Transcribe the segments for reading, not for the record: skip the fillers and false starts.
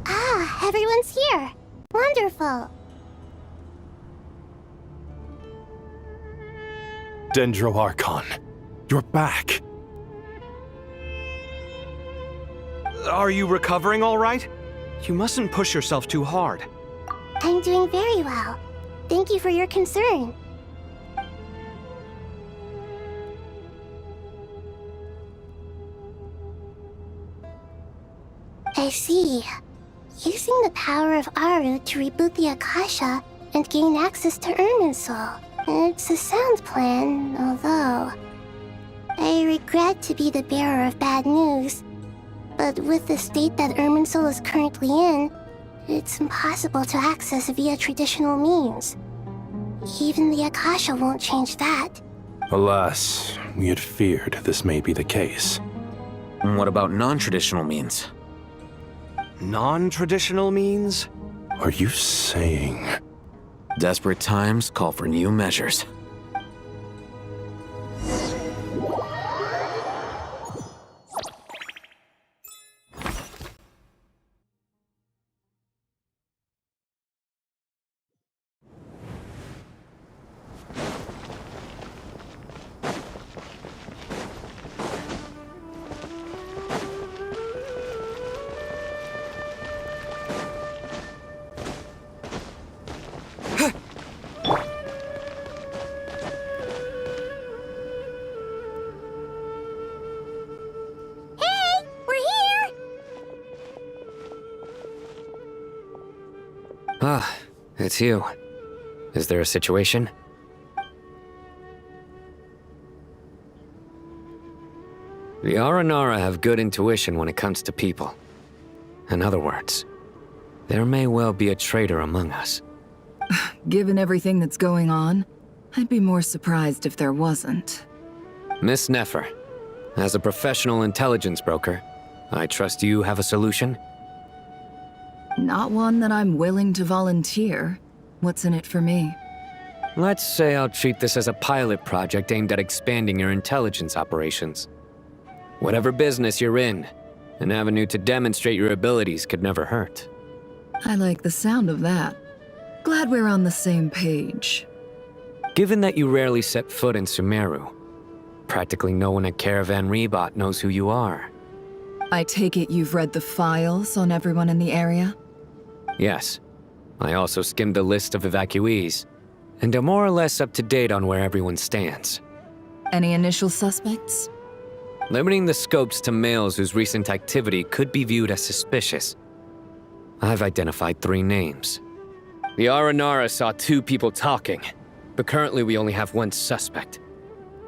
Ah, everyone's here. Wonderful. Dendro Archon, you're back. Are you recovering all right? You mustn't push yourself too hard. I'm doing very well. Thank you for your concern. I see. Using the power of Aru to reboot the Akasha and gain access to Irminsul. It's a sound plan, although... I regret to be the bearer of bad news, but with the state that Irminsul is currently in, it's impossible to access via traditional means. Even the Akasha won't change that. Alas, we had feared this may be the case. What about non-traditional means? Non-traditional means? Are you saying... Desperate times call for new measures. Ah, it's you. Is there a situation? The Aranara have good intuition when it comes to people. In other words, there may well be a traitor among us. Given everything that's going on, I'd be more surprised if there wasn't. Miss Nefer, as a professional intelligence broker, I trust you have a solution? Not one that I'm willing to volunteer. What's in it for me? Let's say I'll treat this as a pilot project aimed at expanding your intelligence operations. Whatever business you're in, an avenue to demonstrate your abilities could never hurt. I like the sound of that. Glad we're on the same page. Given that you rarely set foot in Sumeru, practically no one at Caravan Rebot knows who you are. I take it you've read the files on everyone in the area? Yes. I also skimmed the list of evacuees, and am more or less up to date on where everyone stands. Any initial suspects? Limiting the scopes to males whose recent activity could be viewed as suspicious. I've identified 3 names. The Aranara saw 2 people talking, but currently we only have 1 suspect.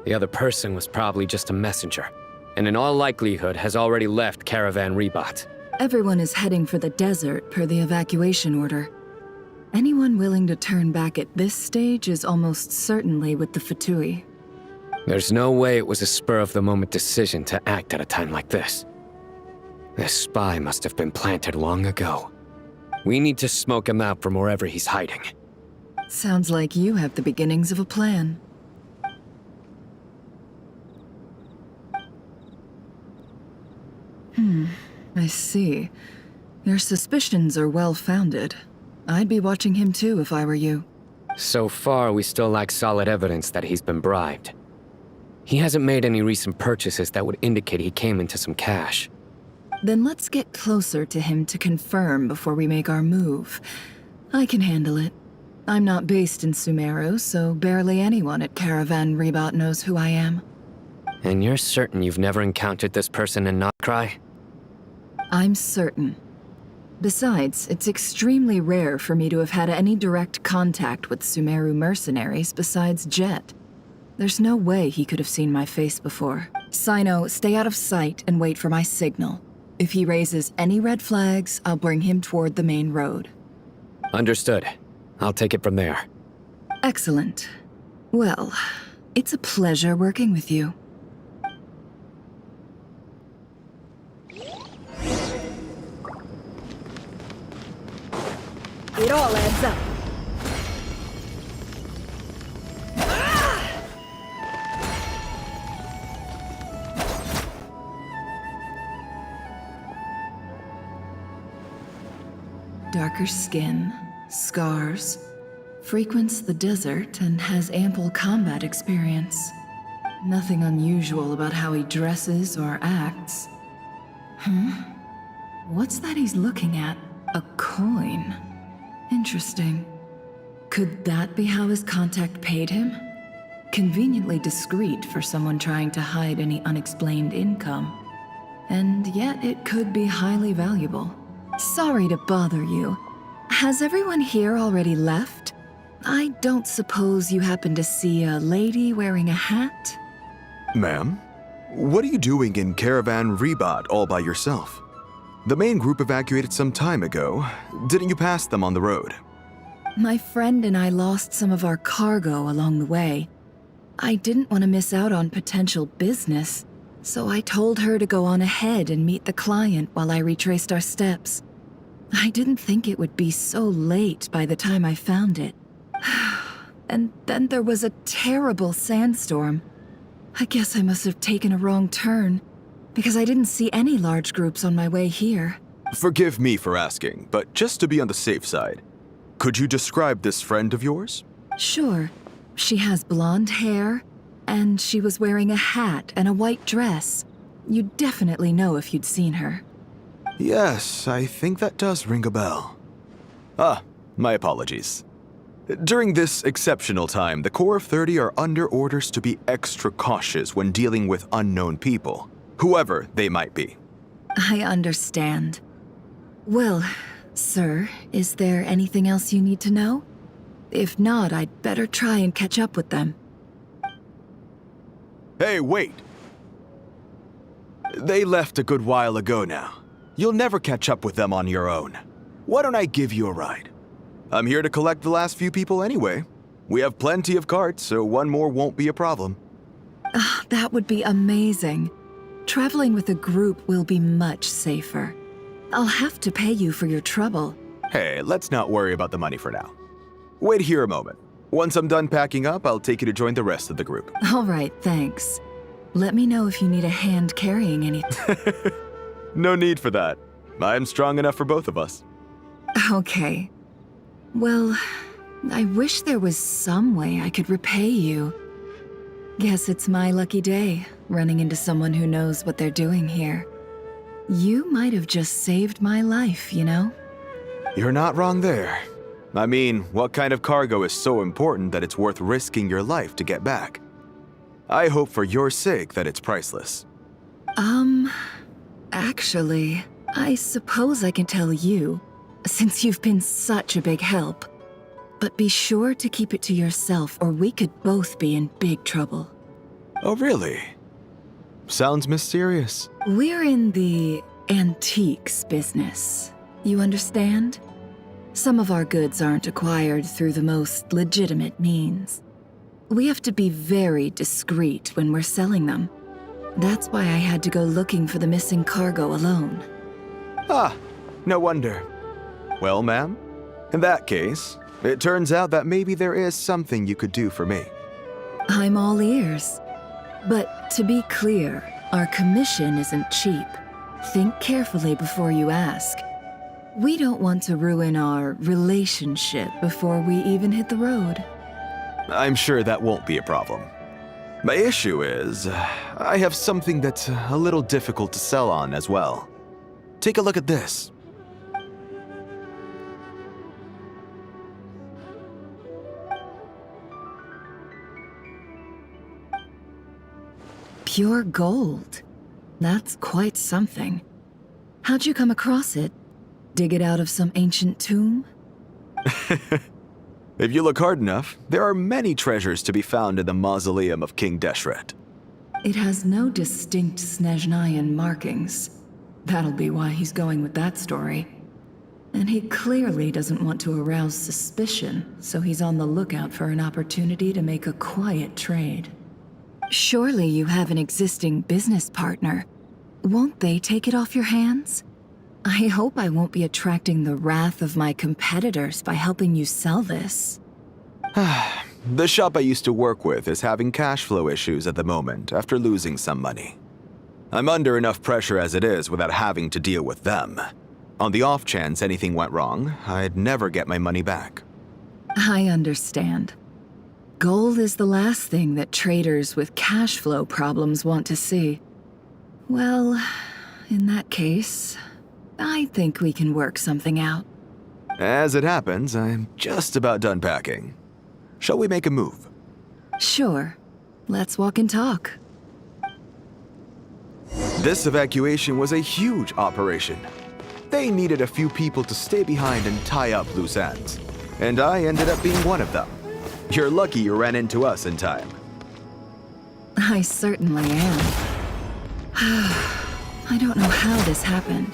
The other person was probably just a messenger, and in all likelihood has already left Caravan Rebot. Everyone is heading for the desert per the evacuation order. Anyone willing to turn back at this stage is almost certainly with the Fatui. There's no way it was a spur-of-the-moment decision to act at a time like this. This spy must have been planted long ago. We need to smoke him out from wherever he's hiding. Sounds like you have the beginnings of a plan. I see. Your suspicions are well-founded. I'd be watching him too if I were you. So far, we still lack solid evidence that he's been bribed. He hasn't made any recent purchases that would indicate he came into some cash. Then let's get closer to him to confirm before we make our move. I can handle it. I'm not based in Sumeru, so barely anyone at Caravan Rebot knows who I am. And you're certain you've never encountered this person in Nod-Krai? I'm certain. Besides, it's extremely rare for me to have had any direct contact with Sumeru mercenaries besides Jeht. There's no way he could have seen my face before. Sino, stay out of sight and wait for my signal. If he raises any red flags, I'll bring him toward the main road. Understood. I'll take it from there. Excellent. Well, it's a pleasure working with you. darker skin, scars, frequents the desert, and has ample combat experience. Nothing unusual about how he dresses or acts. What's that he's looking at? A coin. Interesting. Could that be how his contact paid him? Conveniently discreet for someone trying to hide any unexplained income. And yet it could be highly valuable. Sorry to bother you. Has everyone here already left? I don't suppose you happen to see a lady wearing a hat? Ma'am, what are you doing in Caravan Rebat all by yourself? The main group evacuated some time ago. Didn't you pass them on the road? My friend and I lost some of our cargo along the way. I didn't want to miss out on potential business, so I told her to go on ahead and meet the client while I retraced our steps. I didn't think it would be so late by the time I found it. And then there was a terrible sandstorm. I guess I must have taken a wrong turn, because I didn't see any large groups on my way here. Forgive me for asking, but just to be on the safe side, could you describe this friend of yours? Sure. She has blonde hair, and she was wearing a hat and a white dress. You'd definitely know if you'd seen her. Yes, I think that does ring a bell. My apologies. During this exceptional time, the Corps of 30 are under orders to be extra cautious when dealing with unknown people, whoever they might be. I understand. Well, sir, is there anything else you need to know? If not, I'd better try and catch up with them. Hey, wait! They left a good while ago now. You'll never catch up with them on your own. Why don't I give you a ride? I'm here to collect the last few people anyway. We have plenty of carts, so one more won't be a problem. That would be amazing. Traveling with a group will be much safer. I'll have to pay you for your trouble. Hey, let's not worry about the money for now. Wait here a moment. Once I'm done packing up, I'll take you to join the rest of the group. All right, thanks. Let me know if you need a hand carrying anything. No need for that. I'm strong enough for both of us. Okay. Well, I wish there was some way I could repay you. Guess it's my lucky day, running into someone who knows what they're doing here. You might have just saved my life, you know? You're not wrong there. I mean, what kind of cargo is so important that it's worth risking your life to get back? I hope for your sake that it's priceless. Actually, I suppose I can tell you, since you've been such a big help. But be sure to keep it to yourself, or we could both be in big trouble. Oh, really? Sounds mysterious. We're in the antiques business. You understand? Some of our goods aren't acquired through the most legitimate means. We have to be very discreet when we're selling them. That's why I had to go looking for the missing cargo alone. No wonder. Well, ma'am, in that case, it turns out that maybe there is something you could do for me. I'm all ears. But to be clear, our commission isn't cheap. Think carefully before you ask. We don't want to ruin our relationship before we even hit the road. I'm sure that won't be a problem. My issue is, I have something that's a little difficult to sell on as well. Take a look at this. Pure gold. That's quite something. How'd you come across it? Dig it out of some ancient tomb? If you look hard enough, there are many treasures to be found in the mausoleum of King Deshret. It has no distinct Snezhnayan markings. That'll be why he's going with that story. And he clearly doesn't want to arouse suspicion, so he's on the lookout for an opportunity to make a quiet trade. Surely you have an existing business partner. Won't they take it off your hands? I hope I won't be attracting the wrath of my competitors by helping you sell this. The shop I used to work with is having cash flow issues at the moment after losing some money. I'm under enough pressure as it is without having to deal with them. On the off chance anything went wrong, I'd never get my money back. I understand. Gold is the last thing that traders with cash flow problems want to see. Well, in that case, I think we can work something out. As it happens, I'm just about done packing. Shall we make a move? Sure. Let's walk and talk. This evacuation was a huge operation. They needed a few people to stay behind and tie up loose ends. And I ended up being one of them. You're lucky you ran into us in time. I certainly am. I don't know how this happened.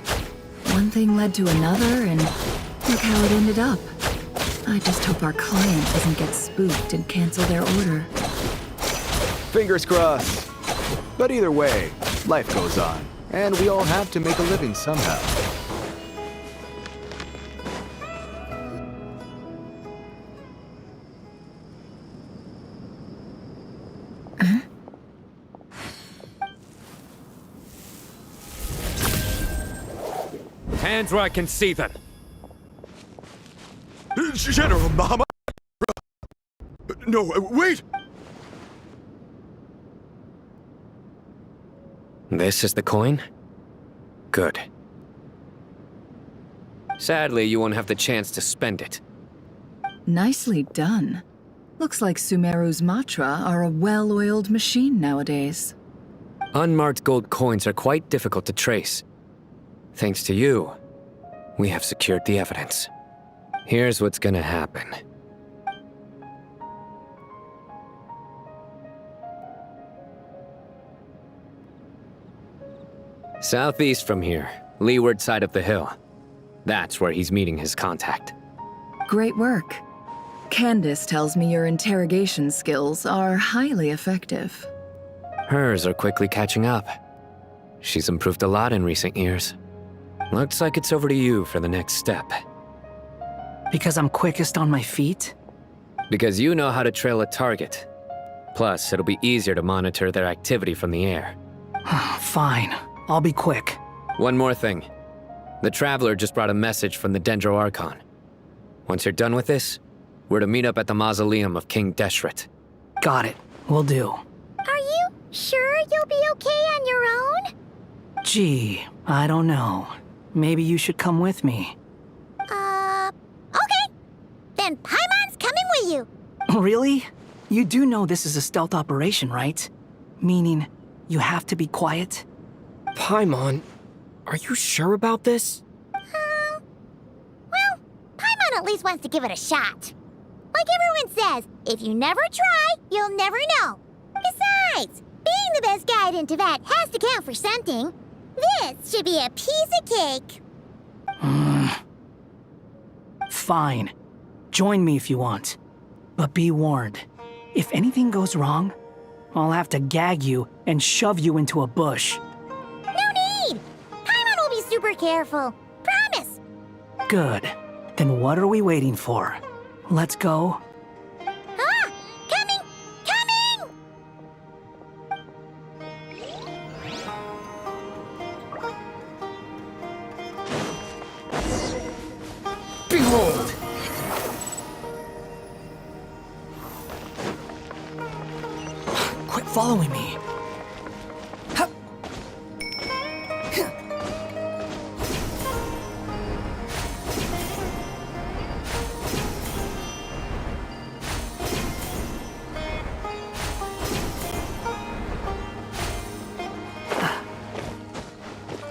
One thing led to another, and look how it ended up. I just hope our client doesn't get spooked and cancel their order. Fingers crossed. But either way, life goes on, and we all have to make a living somehow. Hands where I can see them. General Mama! No, wait! This is the coin? Good. Sadly, you won't have the chance to spend it. Nicely done. Looks like Sumeru's Matra are a well-oiled machine nowadays. Unmarked gold coins are quite difficult to trace. Thanks to you, we have secured the evidence. Here's what's gonna happen. Southeast from here, leeward side of the hill. That's where he's meeting his contact. Great work. Candace tells me your interrogation skills are highly effective. Hers are quickly catching up. She's improved a lot in recent years. Looks like it's over to you for the next step. Because I'm quickest on my feet? Because you know how to trail a target. Plus, it'll be easier to monitor their activity from the air. Fine. I'll be quick. One more thing. The Traveler just brought a message from the Dendro Archon. Once you're done with this, we're to meet up at the mausoleum of King Deshret. Got it. Will do. Are you sure you'll be okay on your own? Gee, I don't know. Maybe you should come with me. Okay. Then Paimon's coming with you. Really? You do know this is a stealth operation, right? Meaning, you have to be quiet? Paimon, are you sure about this? Well, Paimon at least wants to give it a shot. Like everyone says, if you never try, you'll never know. Besides, being the best guide in Teyvat has to count for something. This should be a piece of cake. Fine. Join me if you want. But be warned, if anything goes wrong, I'll have to gag you and shove you into a bush. No need! Paimon will be super careful. Promise! Good. Then what are we waiting for? Let's go. Ah! Coming! Coming! Behold! Quit following me.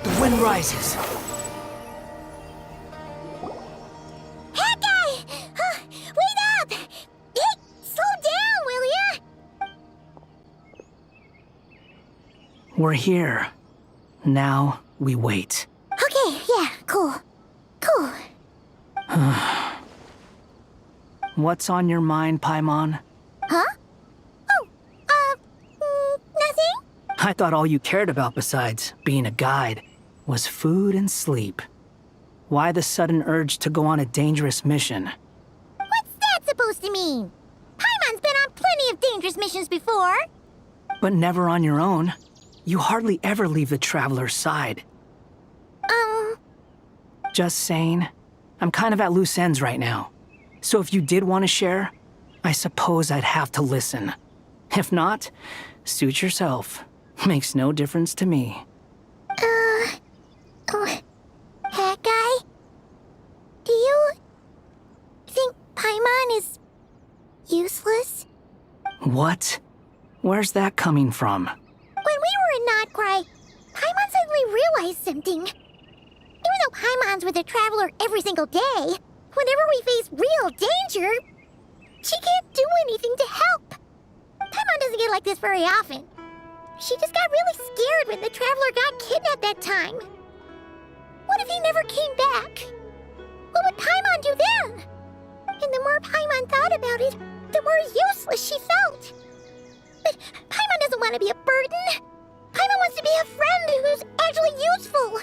The wind rises. Hawkeye! Wait up! Hey, slow down, will ya? We're here. Now we wait. Okay, yeah, cool. Cool. What's on your mind, Paimon? Huh? Nothing? I thought all you cared about besides being a guide was food and sleep. Why the sudden urge to go on a dangerous mission? What's that supposed to mean? Paimon's been on plenty of dangerous missions before. But never on your own. You hardly ever leave the Traveler's side. Just saying, I'm kind of at loose ends right now. So if you did want to share, I suppose I'd have to listen. If not, suit yourself. Makes no difference to me. That guy? Do you think Paimon is useless? What? Where's that coming from? When we were in Nod-Krai, Paimon suddenly realized something. Even though Paimon's with a traveler every single day, whenever we face real danger, she can't do anything to help. Paimon doesn't get like this very often. She just got really scared when the traveler got kidnapped that time. What if he never came back? What would Paimon do then? And the more Paimon thought about it, the more useless she felt. But Paimon doesn't want to be a burden. Paimon wants to be a friend who's actually useful.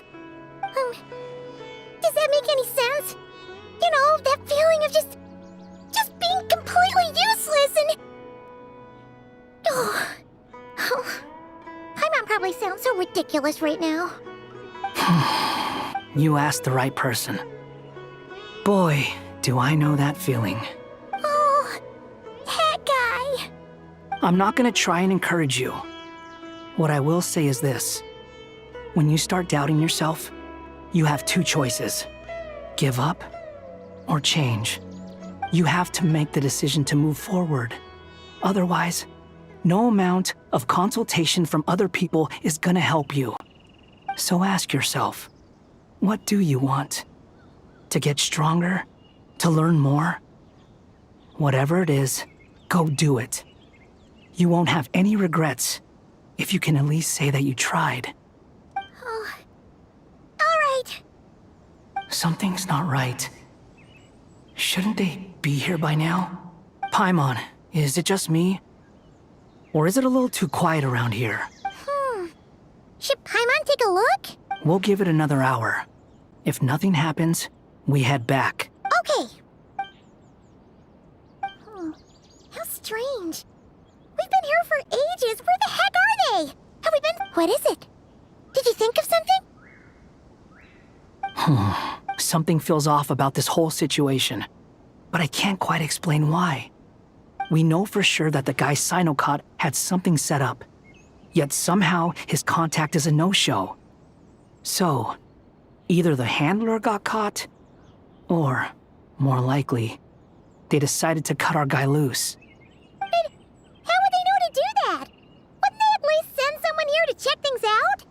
Does that make any sense? You know, that feeling of just being completely useless and... Oh. Paimon probably sounds so ridiculous right now. You asked the right person. Boy, do I know that feeling. Oh, that guy. I'm not gonna try and encourage you. What I will say is this. When you start doubting yourself, you have two choices. Give up or change. You have to make the decision to move forward. Otherwise, no amount of consultation from other people is gonna help you. So ask yourself, what do you want? To get stronger? To learn more? Whatever it is, go do it. You won't have any regrets if you can at least say that you tried. Oh. All right. Something's not right. Shouldn't they be here by now? Paimon, is it just me? Or is it a little too quiet around here? Should Paimon take a look? We'll give it another hour. If nothing happens, we head back. Okay. How strange. We've been here for ages. Where the heck are they? Have we been... What is it? Did you think of something? Something feels off about this whole situation, but I can't quite explain why. We know for sure that the guy Sino caught had something set up, yet somehow his contact is a no-show. So, either the handler got caught, or, more likely, they decided to cut our guy loose. But how would they know to do that? Wouldn't they at least send someone here to check things out?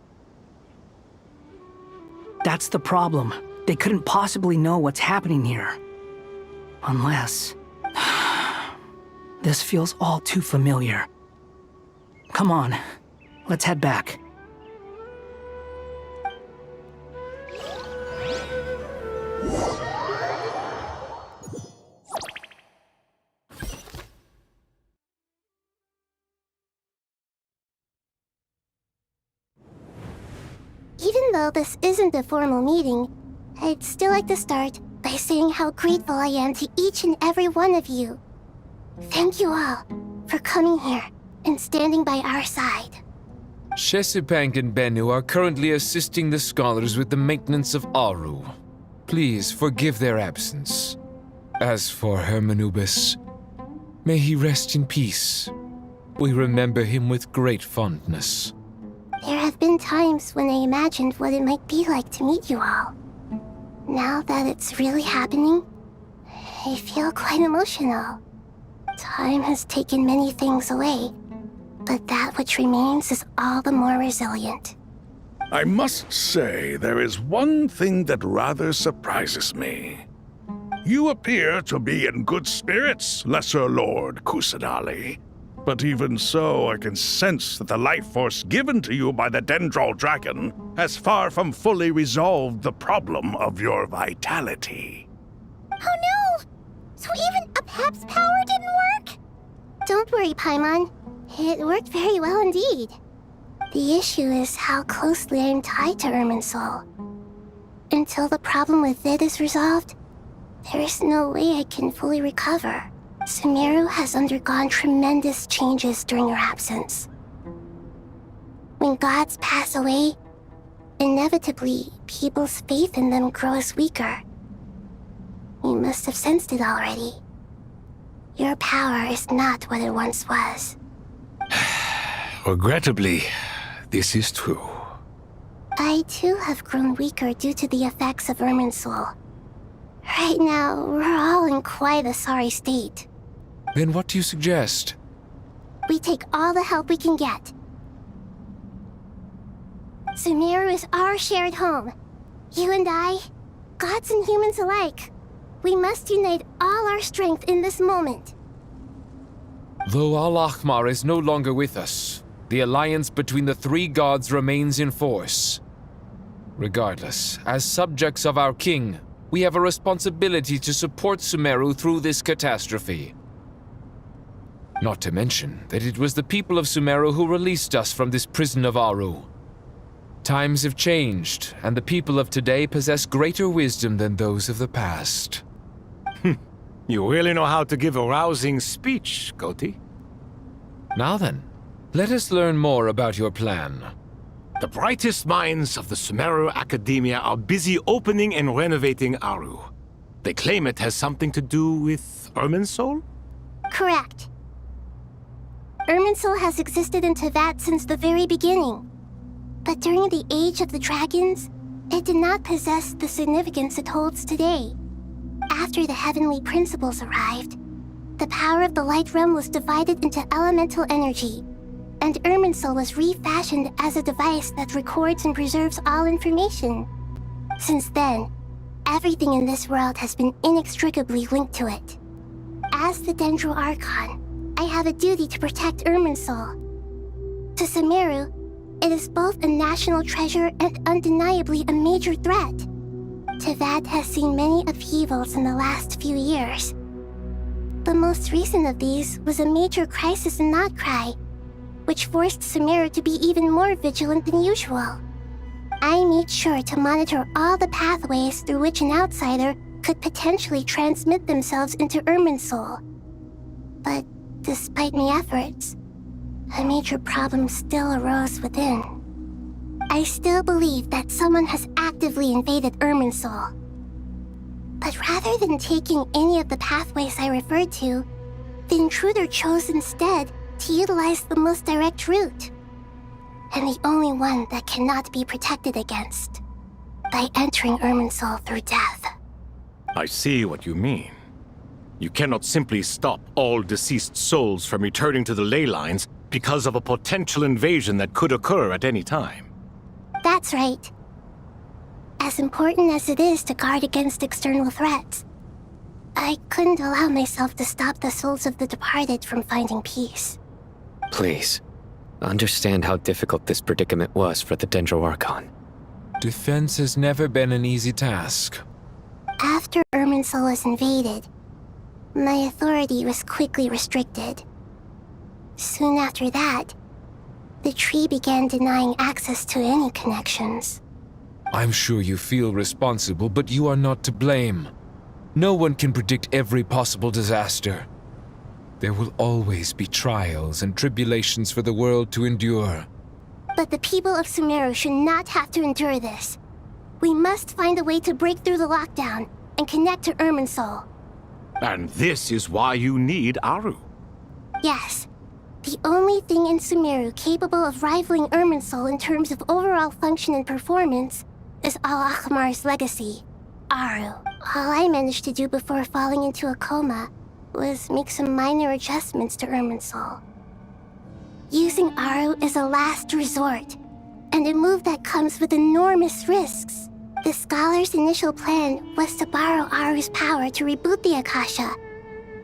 That's the problem. They couldn't possibly know what's happening here. Unless... This feels all too familiar. Come on, let's head back. Even though this isn't a formal meeting, I'd still like to start by saying how grateful I am to each and every one of you. Thank you all for coming here and standing by our side. Shesipank and Bennu are currently assisting the scholars with the maintenance of Aru. Please forgive their absence. As for Hermanubis, may he rest in peace. We remember him with great fondness. There have been times when I imagined what it might be like to meet you all. Now that it's really happening, I feel quite emotional. Time has taken many things away, but that which remains is all the more resilient. I must say, there is one thing that rather surprises me. You appear to be in good spirits, Lesser Lord Kusanali. But even so, I can sense that the life force given to you by the Dendral Dragon has far from fully resolved the problem of your vitality. Oh no! So even apep's power didn't work? Don't worry, Paimon. It worked very well indeed. The issue is how closely I am tied to Irminsul. Until the problem with it is resolved, there is no way I can fully recover. Sumeru has undergone tremendous changes during your absence. When gods pass away, inevitably, people's faith in them grows weaker. You must have sensed it already. Your power is not what it once was. Regrettably, this is true. I too have grown weaker due to the effects of irminsul. Right now, we're all in quite a sorry state. Then what do you suggest? We take all the help we can get. Sumeru is our shared home. You and I, gods and humans alike. We must unite all our strength in this moment. Though Al-Ahmar is no longer with us, the alliance between the three gods remains in force. Regardless, as subjects of our king, we have a responsibility to support Sumeru through this catastrophe. Not to mention that it was the people of Sumeru who released us from this prison of Aru. Times have changed, and the people of today possess greater wisdom than those of the past. You really know how to give a rousing speech, Goti. Now then, let us learn more about your plan. The brightest minds of the Sumeru Academia are busy opening and renovating Aru. They claim it has something to do with irminsul? Correct. Irminsul has existed in Teyvat since the very beginning. But during the Age of the Dragons, it did not possess the significance it holds today. After the heavenly principles arrived, the power of the Light Realm was divided into elemental energy, and irminsul was refashioned as a device that records and preserves all information. Since then, everything in this world has been inextricably linked to it. As the Dendro Archon, I have a duty to protect irminsul. To Sumeru, it is both a national treasure and undeniably a major threat. Teyvat has seen many upheavals in the last few years. The most recent of these was a major crisis in Nod-Krai, which forced Sumeru to be even more vigilant than usual. I made sure to monitor all the pathways through which an outsider could potentially transmit themselves into irminsul. But despite my efforts, a major problem still arose within. I still believe that someone has actively invaded irminsul. But rather than taking any of the pathways I referred to, the intruder chose instead to utilize the most direct route, and the only one that cannot be protected against, by entering irminsul through death. I see what you mean. You cannot simply stop all deceased souls from returning to the ley lines because of a potential invasion that could occur at any time. That's right. As important as it is to guard against external threats, I couldn't allow myself to stop the souls of the departed from finding peace. Please, understand how difficult this predicament was for the Dendro Archon. Defense has never been an easy task. After irminsul was invaded, my authority was quickly restricted. Soon after that, the tree began denying access to any connections. I'm sure you feel responsible, but you are not to blame. No one can predict every possible disaster. There will always be trials and tribulations for the world to endure. But the people of Sumeru should not have to endure this. We must find a way to break through the lockdown and connect to irminsul. And this is why you need Aru. Yes. The only thing in Sumeru capable of rivaling irminsul in terms of overall function and performance is Al-Ahmar's legacy, Aru. All I managed to do before falling into a coma was make some minor adjustments to irminsul. Using Aru is a last resort, and a move that comes with enormous risks. The scholar's initial plan was to borrow Aru's power to reboot the Akasha,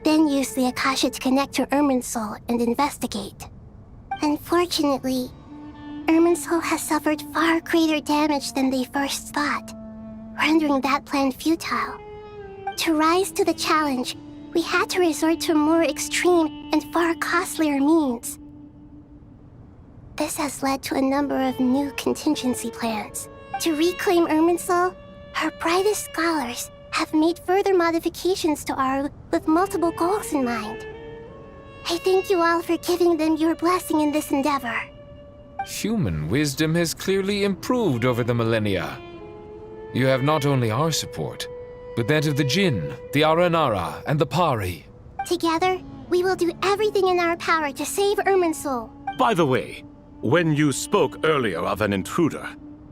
then use the Akasha to connect to irminsul and investigate. Unfortunately, irminsul has suffered far greater damage than they first thought, rendering that plan futile. To rise to the challenge, we had to resort to more extreme and far costlier means. This has led to a number of new contingency plans. To reclaim irminsul, our brightest scholars have made further modifications to Aru with multiple goals in mind. I thank you all for giving them your blessing in this endeavor. Human wisdom has clearly improved over the millennia. You have not only our support, but that of the Jinn, the Aranara, and the Pari. Together, we will do everything in our power to save Irminsul. By the way, when you spoke earlier of an intruder,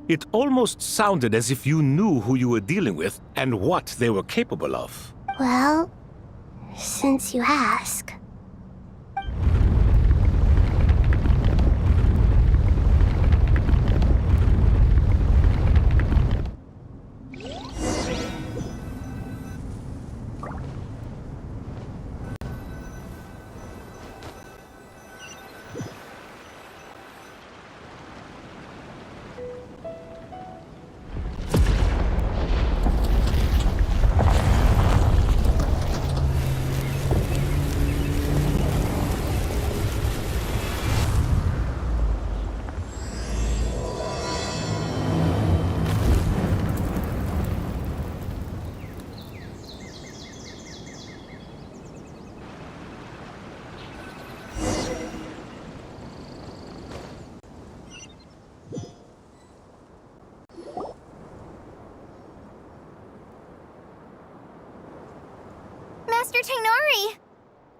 it almost sounded as if you knew who you were dealing with and what they were capable of. Well, since you ask. Master Tainari!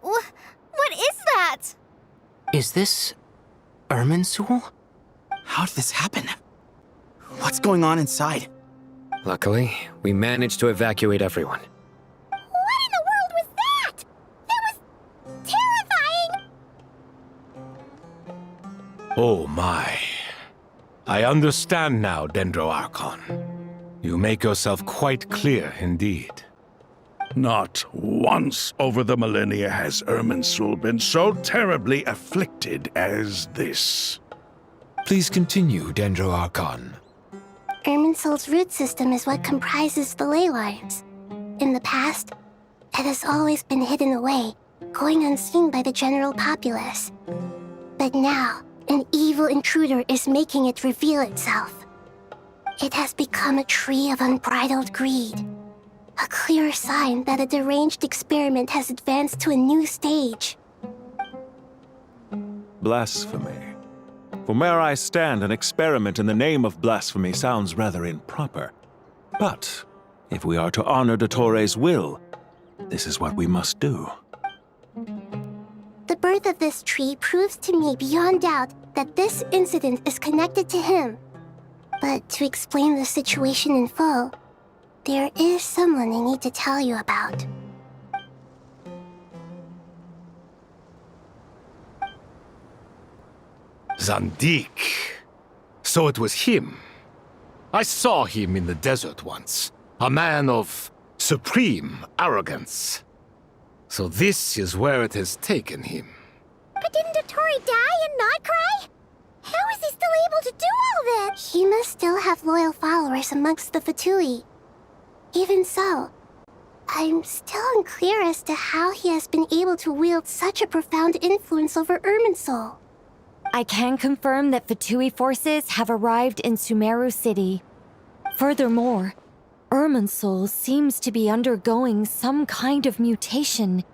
What is that? Is this Irminsul? How did this happen? What's going on inside? Luckily, we managed to evacuate everyone. What in the world was that? That was terrifying! Oh my. I understand now, Dendro Archon. You make yourself quite clear indeed. Not once over the millennia has Irminsul been so terribly afflicted as this. Please continue, Dendro Archon. Irminsul's root system is what comprises the ley lines. In the past, it has always been hidden away, going unseen by the general populace. But now, an evil intruder is making it reveal itself. It has become a tree of unbridled greed. A clear sign that a deranged experiment has advanced to a new stage. Blasphemy. From where I stand, an experiment in the name of blasphemy sounds rather improper. But if we are to honor Dottore's will, this is what we must do. The birth of this tree proves to me beyond doubt that this incident is connected to him. But to explain the situation in full, there is someone I need to tell you about. Zandik. So it was him. I saw him in the desert once. A man of supreme arrogance. So this is where it has taken him. But didn't Dottore die in Nod-Krai? How is he still able to do all this? He must still have loyal followers amongst the Fatui. Even so, I'm still unclear as to how he has been able to wield such a profound influence over Irminsul. I can confirm that Fatui forces have arrived in Sumeru City. Furthermore, Irminsul seems to be undergoing some kind of mutation.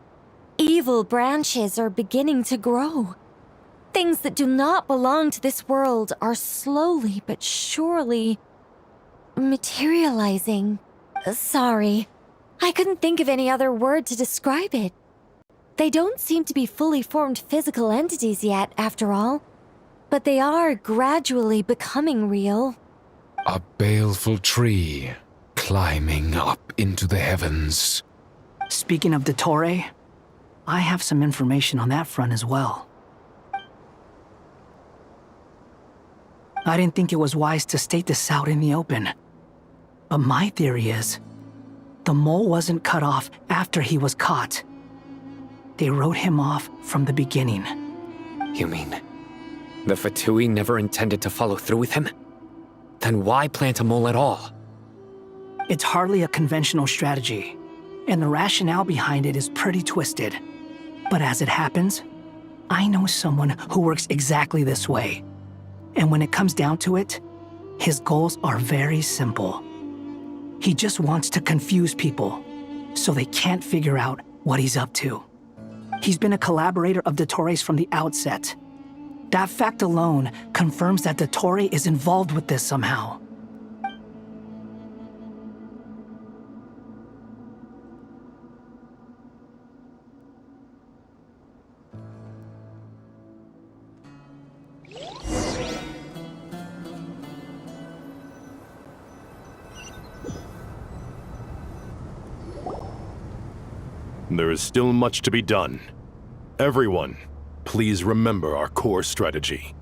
Evil branches are beginning to grow. Things that do not belong to this world are slowly but surely materializing. Sorry, I couldn't think of any other word to describe it. They don't seem to be fully formed physical entities yet, after all. But they are gradually becoming real. A baleful tree, climbing up into the heavens. Speaking of Dottore, I have some information on that front as well. I didn't think it was wise to state this out in the open. But my theory is, the mole wasn't cut off after he was caught. They wrote him off from the beginning. You mean, the Fatui never intended to follow through with him? Then why plant a mole at all? It's hardly a conventional strategy, and the rationale behind it is pretty twisted. But as it happens, I know someone who works exactly this way. And when it comes down to it, his goals are very simple. He just wants to confuse people, so they can't figure out what he's up to. He's been a collaborator of Dottore's from the outset. That fact alone confirms that Dottore is involved with this somehow. There is still much to be done. Everyone, please remember our core strategy.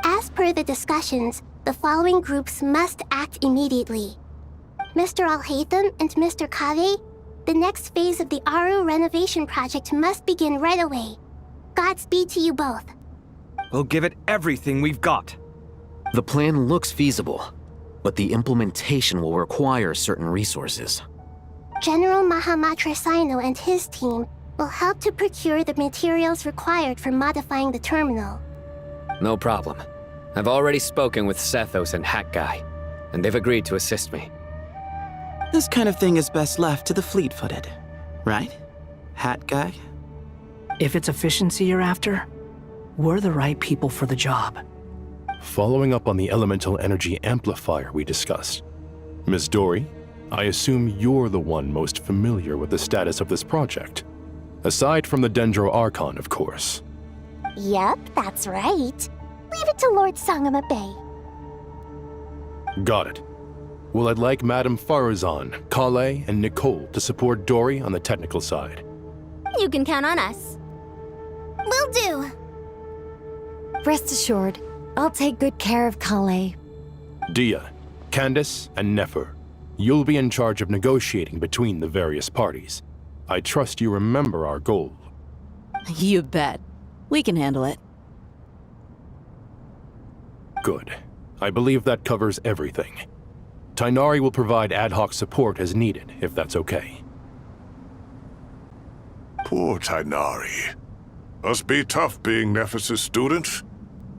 As per the discussions, the following groups must act immediately. Mr. Alhaitham and Mr. Kave, the next phase of the Aru renovation project must begin right away. Godspeed to you both. We'll give it everything we've got. The plan looks feasible, but the implementation will require certain resources. General Mahamatra Sino and his team will help to procure the materials required for modifying the terminal. No problem. I've already spoken with Sethos and Hat Guy, and they've agreed to assist me. This kind of thing is best left to the fleet-footed, right? Hat Guy? If it's efficiency you're after, we're the right people for the job. Following up on the elemental energy amplifier we discussed, Ms. Dory, I assume you're the one most familiar with the status of this project. Aside from the Dendro Archon, of course. Yep, that's right. Leave it to Lord Sangama Bay. Got it. Well, I'd like Madame Farazan, Kale, and Nicole to support Dory on the technical side. You can count on us. Will do. Rest assured, I'll take good care of Kale. Dia, Candace, and Nefer, you'll be in charge of negotiating between the various parties. I trust you remember our goal. You bet. We can handle it. Good. I believe that covers everything. Tighnari will provide ad hoc support as needed, if that's okay. Poor Tighnari. Must be tough being Nephis' student.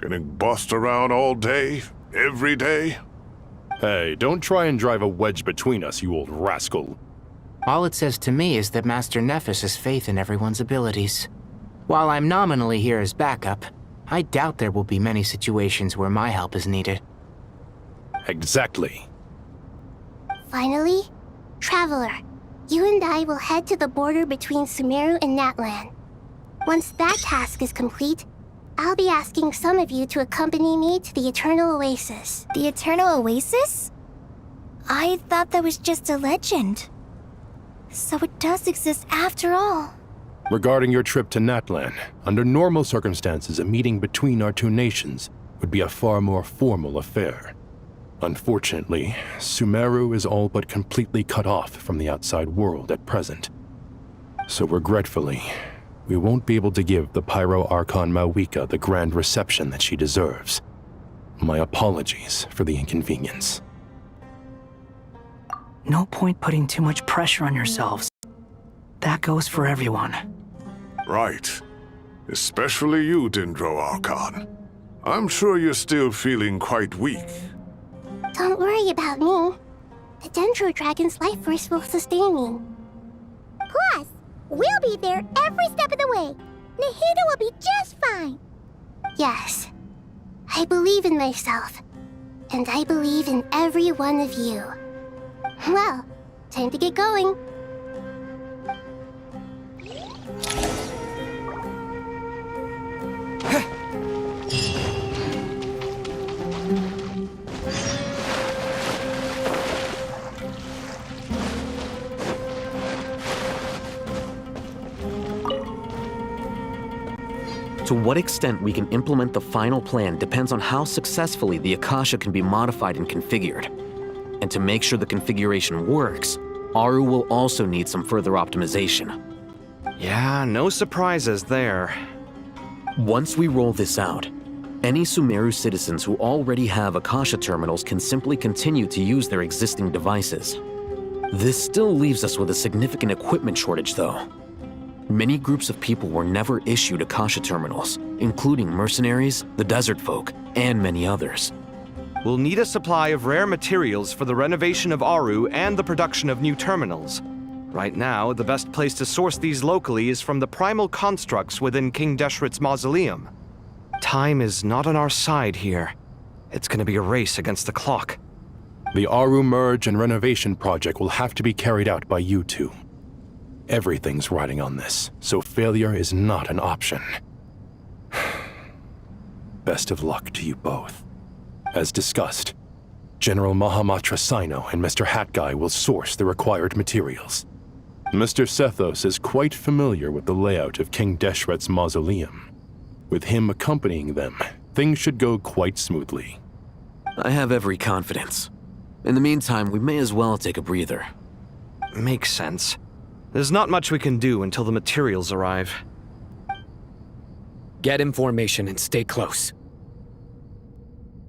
Getting bossed around all day, every day. Hey, don't try and drive a wedge between us, you old rascal. All it says to me is that Master Nephis has faith in everyone's abilities. While I'm nominally here as backup, I doubt there will be many situations where my help is needed. Exactly. Finally, Traveler, you and I will head to the border between Sumeru and Natlan. Once that task is complete, I'll be asking some of you to accompany me to the Eternal Oasis. The Eternal Oasis? I thought that was just a legend. So it does exist after all. Regarding your trip to Natlan, under normal circumstances, a meeting between our two nations would be a far more formal affair. Unfortunately, Sumeru is all but completely cut off from the outside world at present. So regretfully, we won't be able to give the Pyro Archon Mavuika the grand reception that she deserves. My apologies for the inconvenience. No point putting too much pressure on yourselves. That goes for everyone. Right. Especially you, Dendro Archon. I'm sure you're still feeling quite weak. Don't worry about me. The Dendro Dragon's life force will sustain me. Plus, we'll be there every step of the way. Nahida will be just fine. Yes. I believe in myself. And I believe in every one of you. Well, time to get going. To what extent we can implement the final plan depends on how successfully the Akasha can be modified and configured. And to make sure the configuration works, Aru will also need some further optimization. Yeah, no surprises there. Once we roll this out, any Sumeru citizens who already have Akasha terminals can simply continue to use their existing devices. This still leaves us with a significant equipment shortage, though. Many groups of people were never issued Akasha terminals, including mercenaries, the desert folk, and many others. We'll need a supply of rare materials for the renovation of Aru and the production of new terminals. Right now, the best place to source these locally is from the primal constructs within King Deshret's mausoleum. Time is not on our side here. It's gonna be a race against the clock. The Aru merge and renovation project will have to be carried out by you two. Everything's riding on this, so failure is not an option. Best of luck to you both. As discussed, General Mahamatra Sino and Mr. Hat Guy will source the required materials. Mr. Sethos is quite familiar with the layout of King Deshret's mausoleum. With him accompanying them, things should go quite smoothly. I have every confidence. In the meantime, we may as well take a breather. Makes sense. There's not much we can do until the materials arrive. Get information and stay close.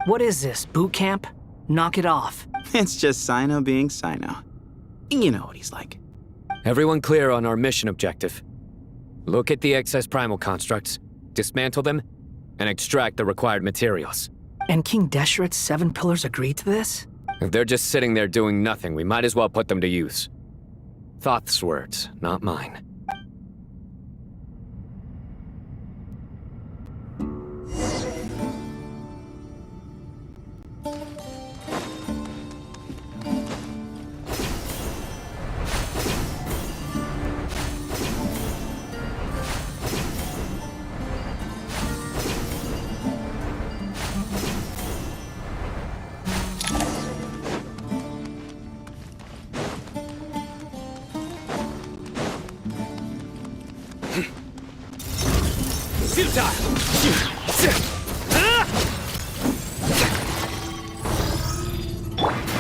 What is this, boot camp? Knock it off. It's just Sino being Sino. You know what he's like. Everyone clear on our mission objective. Look at the excess primal constructs, dismantle them, and extract the required materials. And King Deshret's 7 pillars agreed to this? If they're just sitting there doing nothing, we might as well put them to use. Thoth's words, not mine.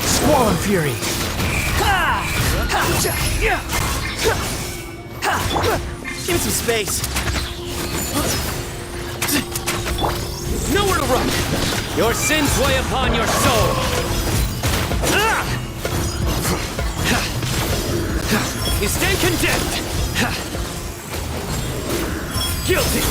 Squall and Fury! Give me some space. Nowhere to run! Your sins weigh upon your soul! You stand condemned! Guilty!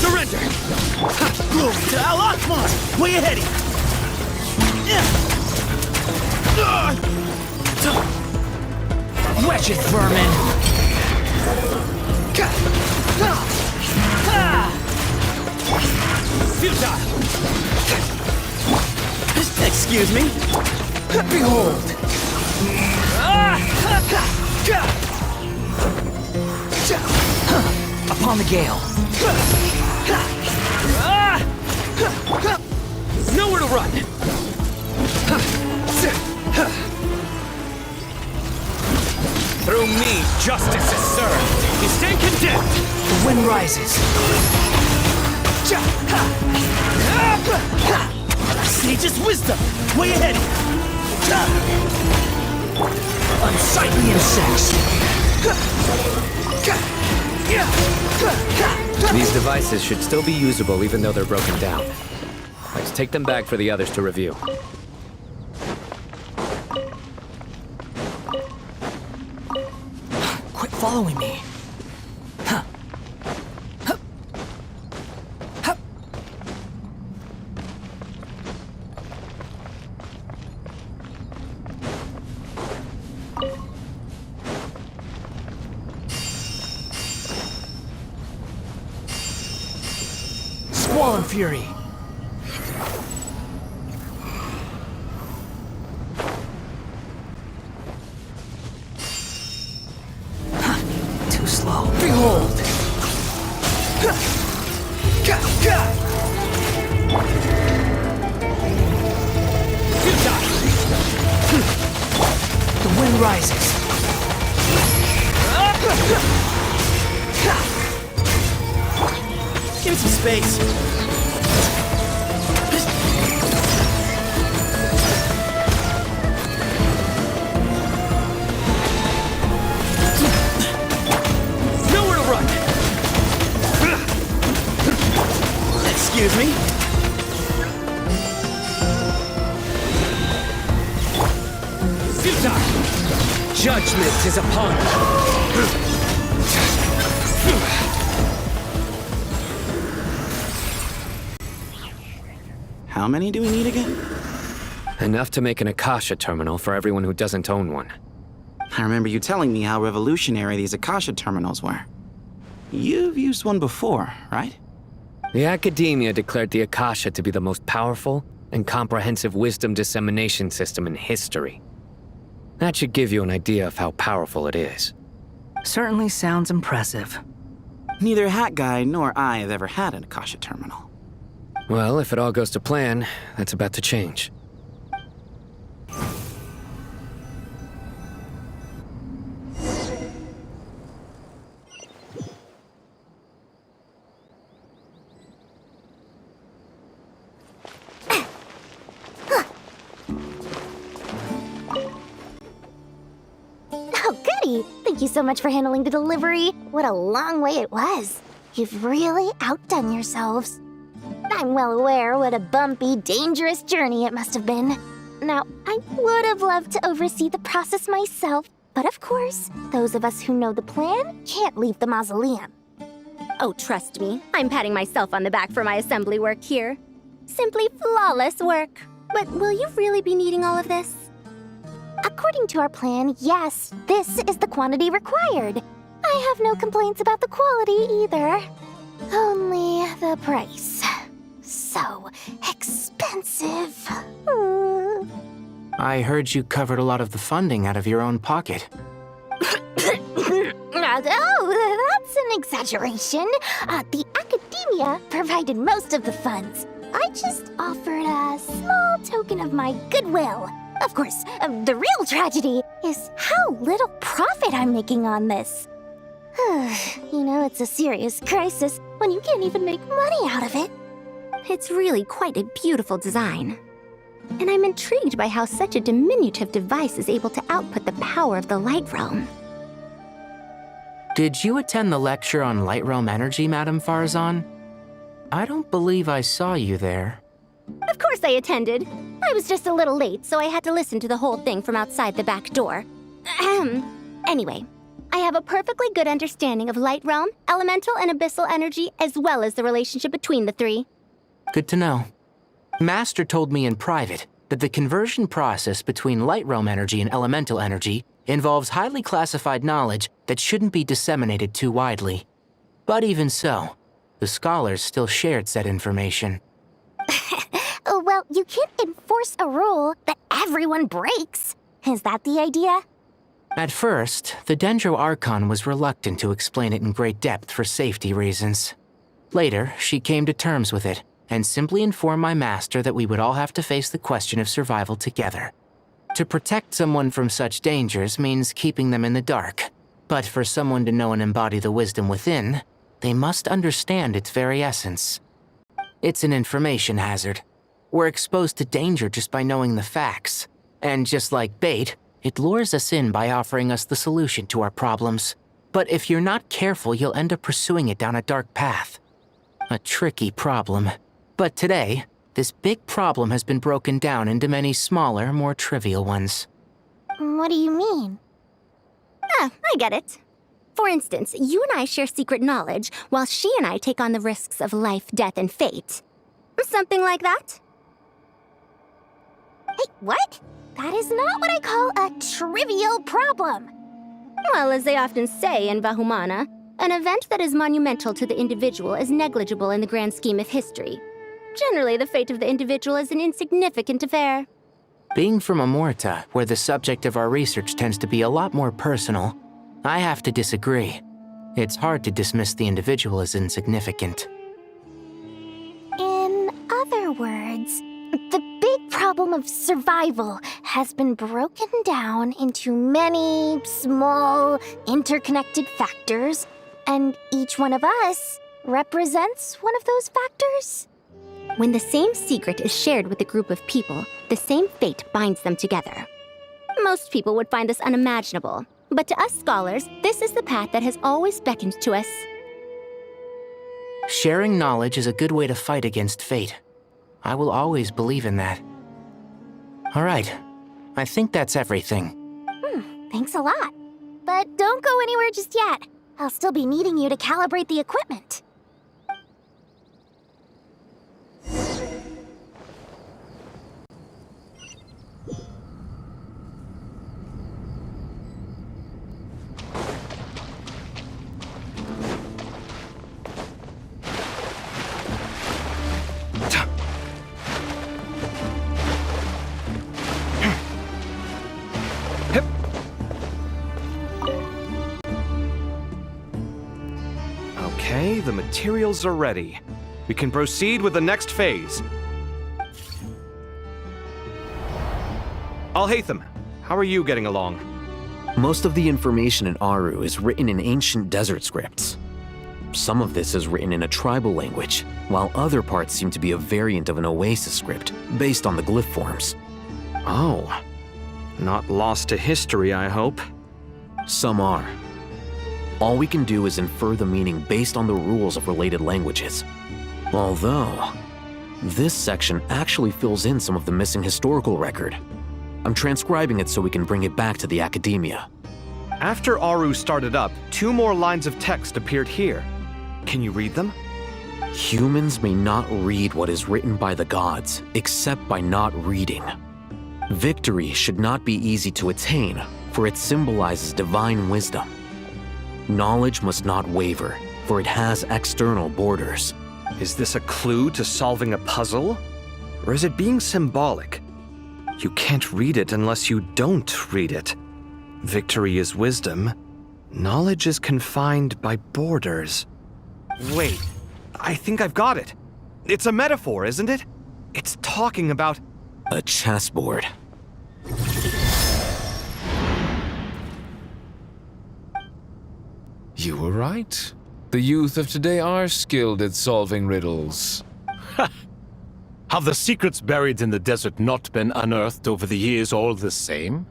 Surrender! Glory to Al-Akmar! Way ahead! Wedge it, vermin! Futile! Excuse me? Behold! Upon the gale! Nowhere to run! Through me, justice is served. You stand condemned. The wind rises. Sage's wisdom! Way ahead! Unsightly insects! These devices should still be usable even though they're broken down. Let's take them back for the others to review. Quit following me. Squall and Fury! Too slow. Behold! The wind rises. Give me some space. Nowhere to run! Excuse me? Futile! Judgment is upon you! How many do we need again? Enough to make an Akasha terminal for everyone who doesn't own one. I remember you telling me how revolutionary these Akasha terminals were. You've used one before, right? The academia declared the Akasha to be the most powerful and comprehensive wisdom dissemination system in history. That should give you an idea of how powerful it is. Certainly sounds impressive. Neither Hat Guy nor I have ever had an Akasha terminal. Well, if it all goes to plan, that's about to change. Oh, goody! Thank you so much for handling the delivery. What a long way it was. You've really outdone yourselves. I'm well aware what a bumpy, dangerous journey it must have been. Now, I would have loved to oversee the process myself, but of course, those of us who know the plan can't leave the mausoleum. Oh, trust me, I'm patting myself on the back for my assembly work here. Simply flawless work. But will you really be needing all of this? According to our plan, yes, this is the quantity required. I have no complaints about the quality either. Only the price. So expensive. I heard you covered a lot of the funding out of your own pocket. Oh, that's an exaggeration. The academia provided most of the funds. I just offered a small token of my goodwill. Of course, the real tragedy is how little profit I'm making on this. You know, it's a serious crisis when you can't even make money out of it. It's really quite a beautiful design. And I'm intrigued by how such a diminutive device is able to output the power of the Light Realm. Did you attend the lecture on Light Realm energy, Madame Farzan? I don't believe I saw you there. Of course I attended. I was just a little late, so I had to listen to the whole thing from outside the back door. Anyway, I have a perfectly good understanding of Light Realm, elemental and abyssal energy, as well as the relationship between the three. Good to know. Master told me in private that the conversion process between Light Realm energy and elemental energy involves highly classified knowledge that shouldn't be disseminated too widely. But even so, the scholars still shared said information. Well, you can't enforce a rule that everyone breaks. Is that the idea? At first, the Dendro Archon was reluctant to explain it in great depth for safety reasons. Later, she came to terms with it, and simply informed my master that we would all have to face the question of survival together. To protect someone from such dangers means keeping them in the dark, but for someone to know and embody the wisdom within, they must understand its very essence. It's an information hazard. We're exposed to danger just by knowing the facts, and just like bait, it lures us in by offering us the solution to our problems. But if you're not careful, you'll end up pursuing it down a dark path. A tricky problem. But today, this big problem has been broken down into many smaller, more trivial ones. What do you mean? I get it. For instance, you and I share secret knowledge, while she and I take on the risks of life, death, and fate. Something like that? Hey, what? That is not what I call a trivial problem. Well, as they often say in Vahumana, an event that is monumental to the individual is negligible in the grand scheme of history. Generally, the fate of the individual is an insignificant affair. Being from Amorta, where the subject of our research tends to be a lot more personal, I have to disagree. It's hard to dismiss the individual as insignificant. In other words, the big problem of survival has been broken down into many small, interconnected factors, and each one of us represents one of those factors. When the same secret is shared with a group of people, the same fate binds them together. Most people would find this unimaginable, but to us scholars, this is the path that has always beckoned to us. Sharing knowledge is a good way to fight against fate. I will always believe in that. All right, I think that's everything. Thanks a lot. But don't go anywhere just yet. I'll still be needing you to calibrate the equipment. Okay, the materials are ready. We can proceed with the next phase. Alhaitham, how are you getting along? Most of the information in Aru is written in ancient desert scripts. Some of this is written in a tribal language, while other parts seem to be a variant of an oasis script, based on the glyph forms. Oh. Not lost to history, I hope. Some are. All we can do is infer the meaning based on the rules of related languages. Although, this section actually fills in some of the missing historical record. I'm transcribing it so we can bring it back to the academia. After Aru started up, 2 more lines of text appeared here. Can you read them? Humans may not read what is written by the gods, except by not reading. Victory should not be easy to attain, for it symbolizes divine wisdom. Knowledge must not waver, for it has external borders. Is this a clue to solving a puzzle? Or is it being symbolic? You can't read it unless you don't read it. Victory is wisdom. Knowledge is confined by borders. Wait, I think I've got it. It's a metaphor, isn't it? It's talking about... a chessboard. You were right. The youth of today are skilled at solving riddles. Have the secrets buried in the desert not been unearthed over the years all the same?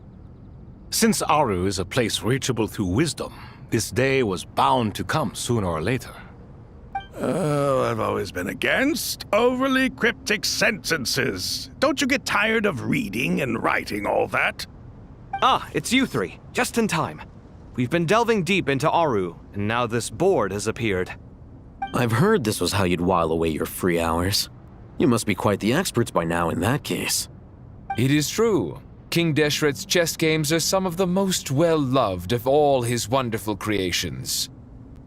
Since Aru is a place reachable through wisdom, this day was bound to come sooner or later. Oh, I've always been against overly cryptic sentences. Don't you get tired of reading and writing all that? Ah, it's you 3. Just in time. We've been delving deep into Aru, and now this board has appeared. I've heard this was how you'd while away your free hours. You must be quite the experts by now in that case. It is true. King Deshret's chess games are some of the most well-loved of all his wonderful creations.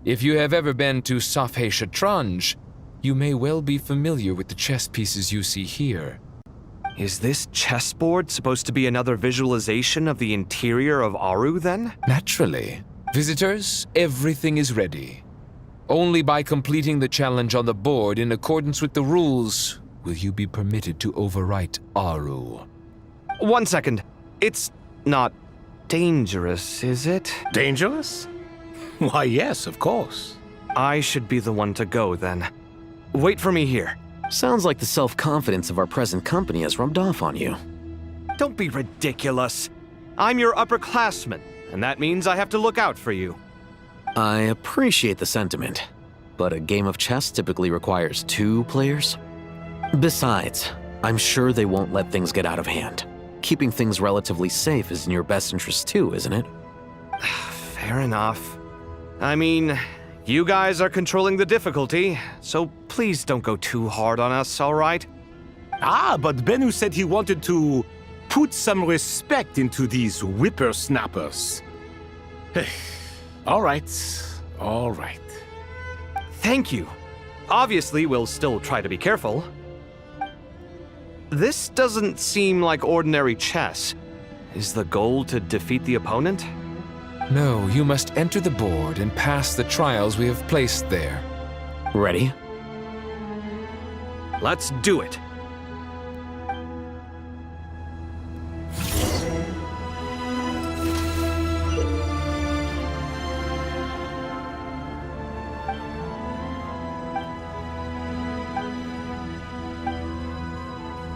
If you have ever been to Safhe Shatranj, you may well be familiar with the chess pieces you see here. Is this chessboard supposed to be another visualization of the interior of Aru, then? Naturally. Visitors, everything is ready. Only by completing the challenge on the board in accordance with the rules will you be permitted to overwrite Aru. 1 second. It's not dangerous, is it? Dangerous? Why, yes, of course. I should be the one to go, then. Wait for me here. Sounds like the self-confidence of our present company has rubbed off on you. Don't be ridiculous. I'm your upperclassman, and that means I have to look out for you. I appreciate the sentiment, but a game of chess typically requires 2 players. Besides, I'm sure they won't let things get out of hand. Keeping things relatively safe is in your best interest too, isn't it? Fair enough. I mean, you guys are controlling the difficulty, so please don't go too hard on us, all right? Ah, but Bennu said he wanted to put some respect into these whippersnappers. All right, all right. Thank you. Obviously, we'll still try to be careful. This doesn't seem like ordinary chess. Is the goal to defeat the opponent? No, you must enter the board and pass the trials we have placed there. Ready? Let's do it.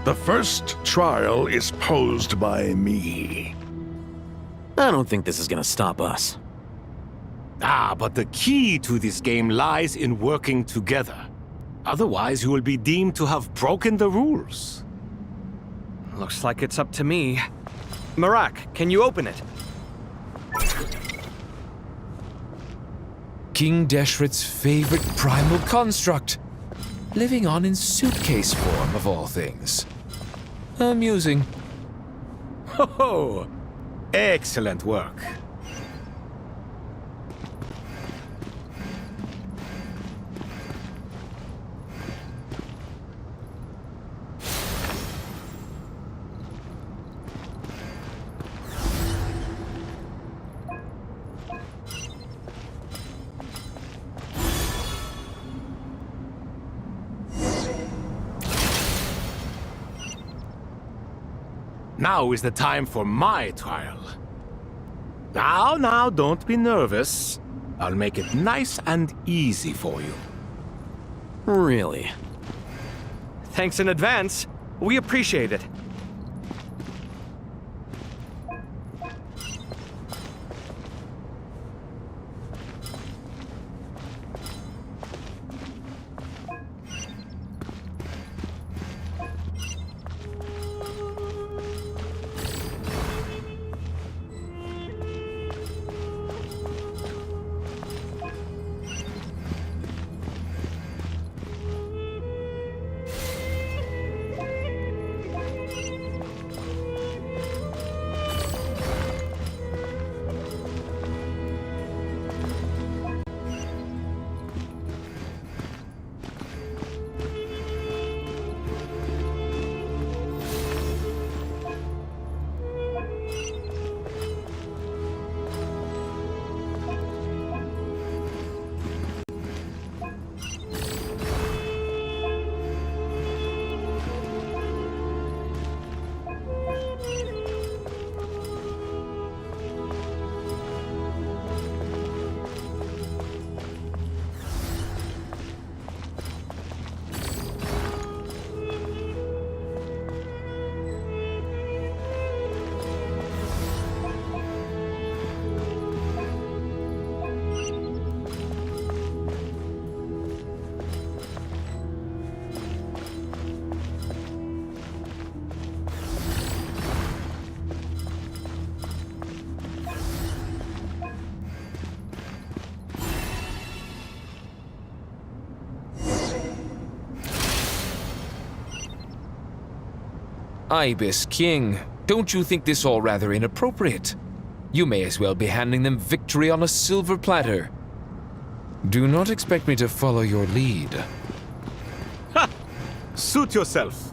The first trial is posed by me. I don't think this is gonna stop us. Ah, but the key to this game lies in working together. Otherwise, you will be deemed to have broken the rules. Looks like it's up to me. Marak, can you open it? King Deshret's favorite primal construct. Living on in suitcase form, of all things. Amusing. Ho ho! Excellent work. Now is the time for my trial. Now, don't be nervous. I'll make it nice and easy for you. Really? Thanks in advance. We appreciate it. Ibis King, don't you think this all rather inappropriate? You may as well be handing them victory on a silver platter. Do not expect me to follow your lead. Ha! Suit yourself.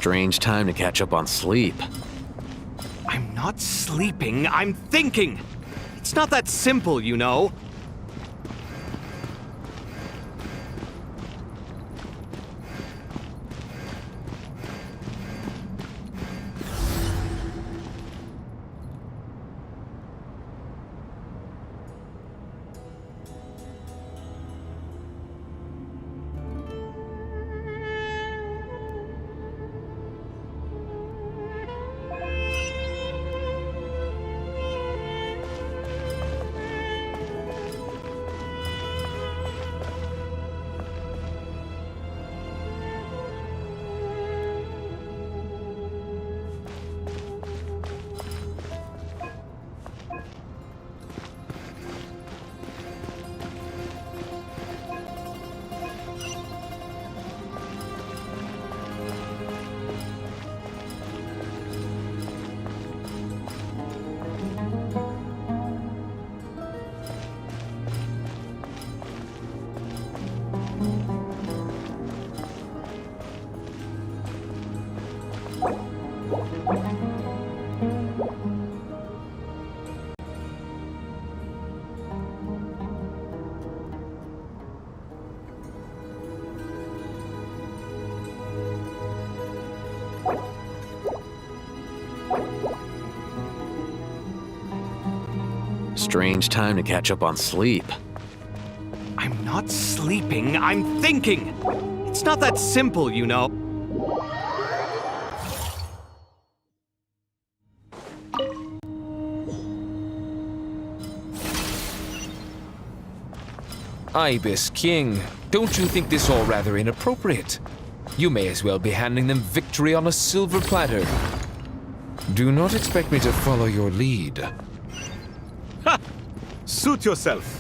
Strange time to catch up on sleep. I'm not sleeping, I'm thinking! It's not that simple, you know. Strange time to catch up on sleep. I'm not sleeping, I'm thinking! It's not that simple, you know. Ibis King, don't you think this all rather inappropriate? You may as well be handing them victory on a silver platter. Do not expect me to follow your lead. Ha! Suit yourself.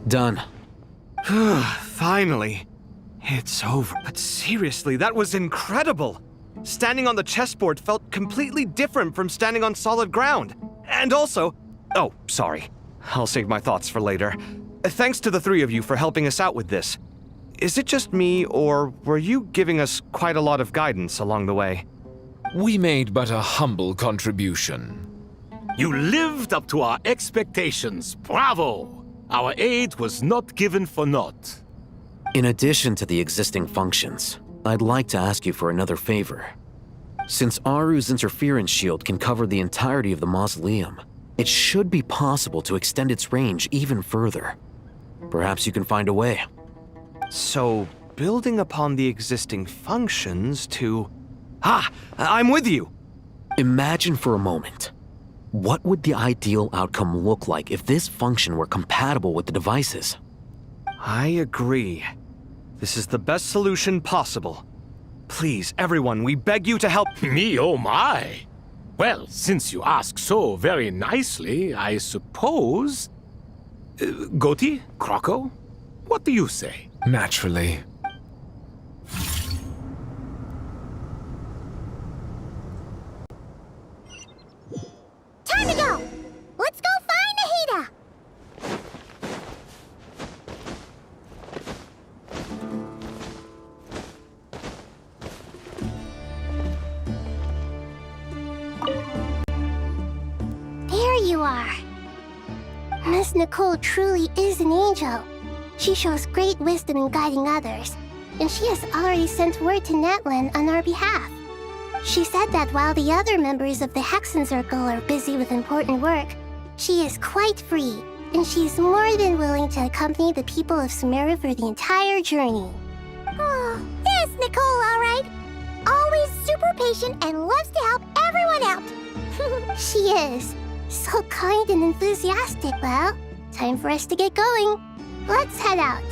Done. Finally. It's over. But seriously, that was incredible. Standing on the chessboard felt completely different from standing on solid ground. And also... Oh, sorry. I'll save my thoughts for later. Thanks to the three of you for helping us out with this. Is it just me, or were you giving us quite a lot of guidance along the way? We made but a humble contribution. You lived up to our expectations. Bravo! Our aid was not given for naught. In addition to the existing functions, I'd like to ask you for another favor. Since Aru's interference shield can cover the entirety of the mausoleum, it should be possible to extend its range even further. Perhaps you can find a way. So, building upon the existing functions to... Ah! I'm with you! Imagine for a moment. What would the ideal outcome look like if this function were compatible with the devices? I agree. This is the best solution possible. Please, everyone, we beg you to help... Me, oh my! Well, since you ask so very nicely, I suppose... Goti? Croco? What do you say? Naturally. Time to go! Let's go find Nahida! There you are. Miss Nicole truly is an angel. She shows great wisdom in guiding others, and she has already sent word to Natlan on our behalf. She said that while the other members of the Hexen Circle are busy with important work, she is quite free, and she is more than willing to accompany the people of Sumeru for the entire journey. Oh, yes, Nicole, all right. Always super patient and loves to help everyone out. She is. So kind and enthusiastic. Well, time for us to get going. Let's head out.